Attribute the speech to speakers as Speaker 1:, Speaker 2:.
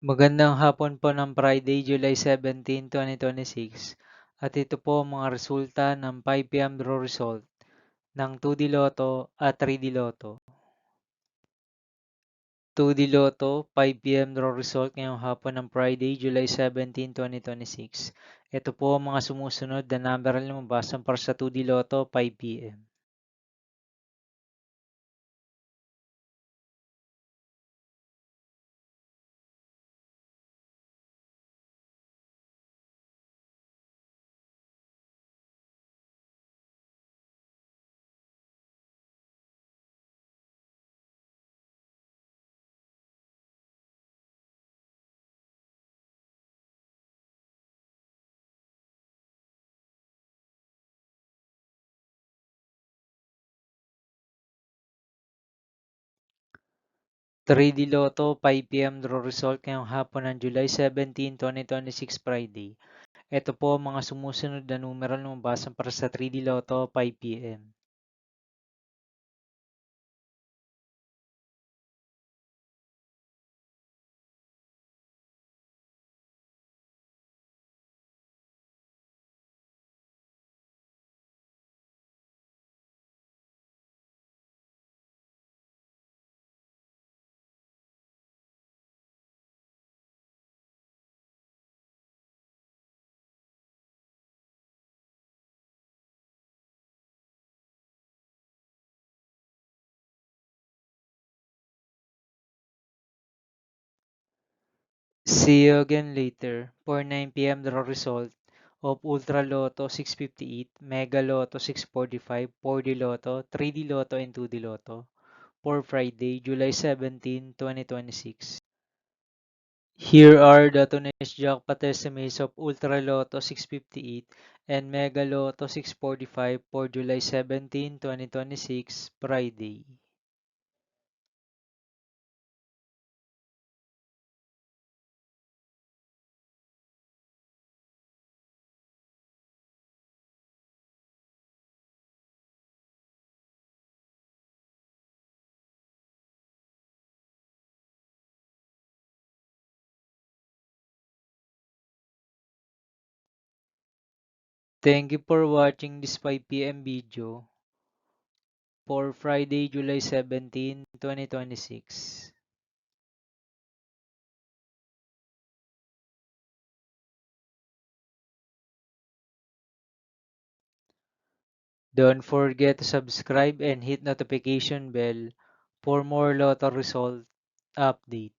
Speaker 1: Magandang hapon po ng Friday, July 17, 2026. At ito po ang mga resulta ng 5 p.m. draw result ng 2D Lotto at 3D Lotto. 2D Lotto, 5 p.m. draw result ngayong hapon ng Friday, July 17, 2026. Ito po ang mga sumusunod na number na lumabas para sa 2D Lotto 5 p.m. 3D Lotto 5 p.m. draw result ngayong hapon ng July 17, 2026 Friday. Ito po ang mga sumusunod na numeral na lumabas para sa 3D Lotto 5 p.m. 'See you again later' for 9 p.m. draw result of Ultra Lotto 658, Mega Lotto 645, 4D Lotto, 3D Lotto, and 2D Lotto for Friday, July 17, 2026. Here are the today's jackpot estimates of Ultra Lotto 658 and Mega Lotto 645 for July 17, 2026, Friday. Thank you for watching this 5 p.m. video for Friday, July 17, 2026. Don't forget to subscribe and hit notification bell for more Lotto result update.